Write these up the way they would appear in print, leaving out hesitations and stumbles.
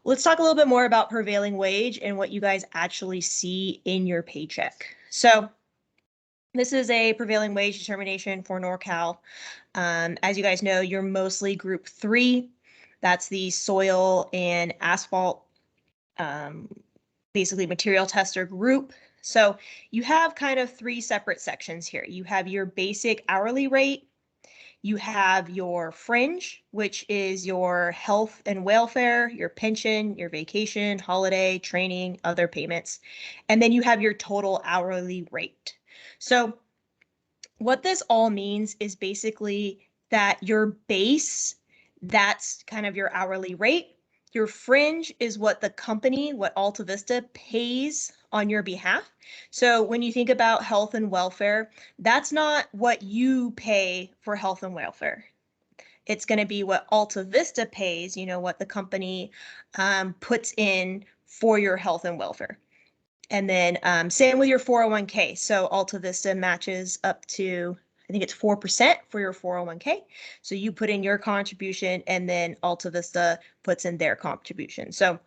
Let's talk a little bit more about prevailing wage and what you guys actually see in your paycheck. So this is a prevailing wage determination for NorCal. As you guys know, you're mostly group 3. That's the soil and asphalt, basically material tester group. So you have kind of 3 separate sections here. You have your basic hourly rate, you have your fringe, which is your health and welfare, your pension, your vacation, holiday, training, other payments. And then you have your total hourly rate. So what this all means is basically that your base, that's kind of your hourly rate. Your fringe is what the company, what Alta Vista pays on your behalf. So when you think about health and welfare, that's not what you pay for health and welfare. It's going to be what Alta Vista pays, you know, what the company puts in for your health and welfare. And then same with your 401k. So Alta Vista matches up to, I think it's 4% for your 401k. So you put in your contribution and then Alta Vista puts in their contribution. So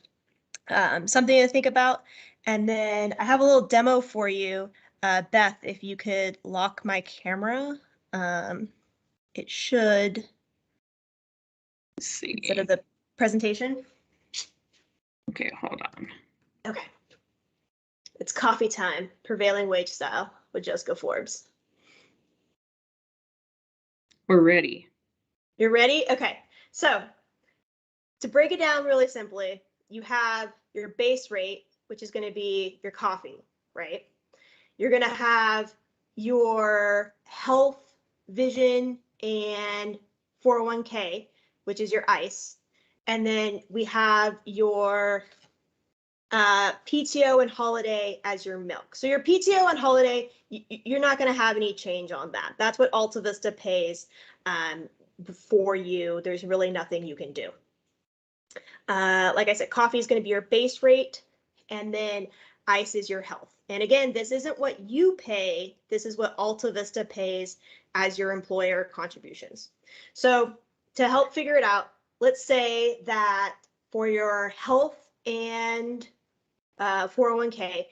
something to think about. And then I have a little demo for you. Beth, if you could lock my camera, it should, Let's see. Instead of the presentation. Okay, hold on. Okay. It's coffee time, prevailing wage style with Jessica Forbes. We're ready. You're ready? Okay. So to break it down really simply, you have your base rate, which is going to be your coffee, right? You're going to have your health, vision, and 401k, which is your ICE. And then we have your PTO and holiday as your milk. So your PTO and holiday, you're not going to have any change on that. That's what Alta Vista pays for you. There's really nothing you can do. Like I said, coffee is going to be your base rate, and then ICE is your health. And again, this isn't what you pay. This is what Alta Vista pays as your employer contributions. So to help figure it out, let's say that for your health and 401k,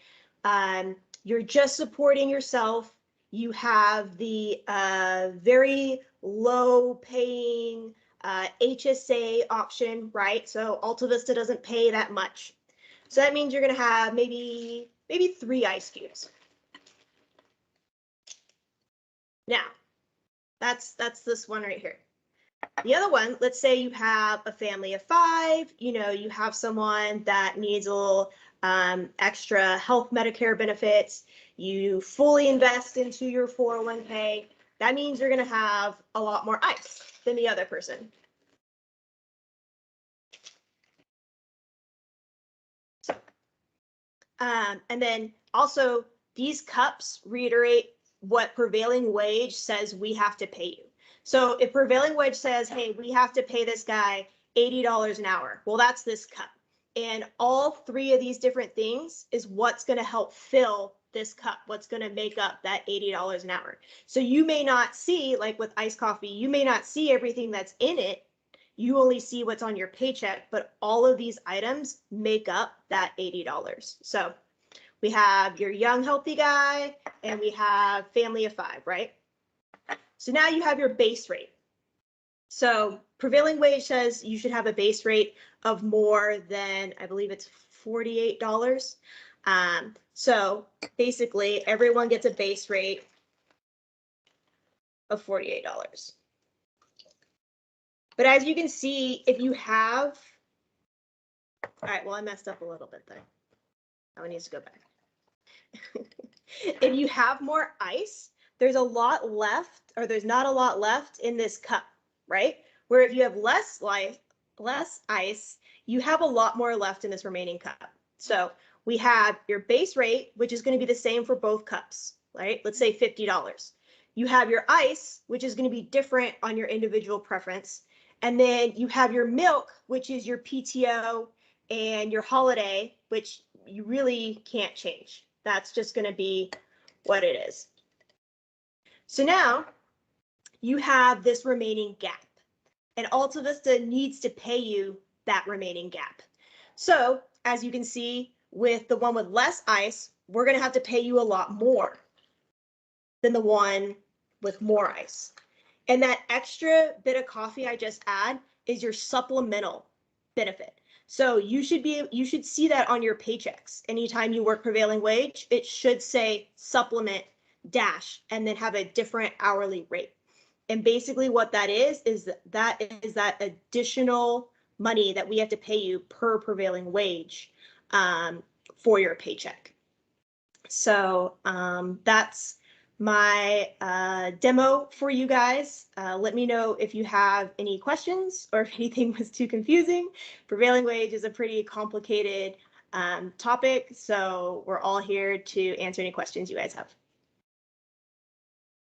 you're just supporting yourself. You have the very low paying HSA option, right? So Alta Vista doesn't pay that much. So that means you're going to have maybe 3 ICE cubes. Now, that's this one right here. The other one, let's say you have a family of 5, you know, you have someone that needs a little extra health Medicare benefits, you fully invest into your 401k, that means you're going to have a lot more ICE than the other person. And then also these cups reiterate what prevailing wage says we have to pay you. So if prevailing wage says, hey, we have to pay this guy $80 an hour, well, that's this cup. And all 3 of these different things is what's going to help fill this cup, what's going to make up that $80 an hour. So you may not see, like with iced coffee, you may not see everything that's in it. You only see what's on your paycheck, but all of these items make up that $80. So we have your young, healthy guy, and we have family of 5, right? So now you have your base rate. So prevailing wage says you should have a base rate of more than, I believe it's $48. So basically everyone gets a base rate of $48. But as you can see, if you have, all right, well, I messed up a little bit there. Now it needs to go back. If you have more ice, there's a lot left, or there's not a lot left in this cup, right? Where if you have less ice, you have a lot more left in this remaining cup. So we have your base rate, which is going to be the same for both cups, right? Let's say $50. You have your ice, which is going to be different on your individual preference. And then you have your milk, which is your PTO, and your holiday, which you really can't change. That's just going to be what it is. So now you have this remaining gap, and Alta Vista needs to pay you that remaining gap. So as you can see with the one with less ice, we're going to have to pay you a lot more than the one with more ice. And that extra bit of coffee I just add is your supplemental benefit. So you should see that on your paychecks. Anytime you work prevailing wage, it should say supplement dash and then have a different hourly rate. And basically what that is that additional money that we have to pay you per prevailing wage for your paycheck. So that's my demo for you guys. Let me know if you have any questions or if anything was too confusing. Prevailing wage is a pretty complicated topic, so we're all here to answer any questions you guys have.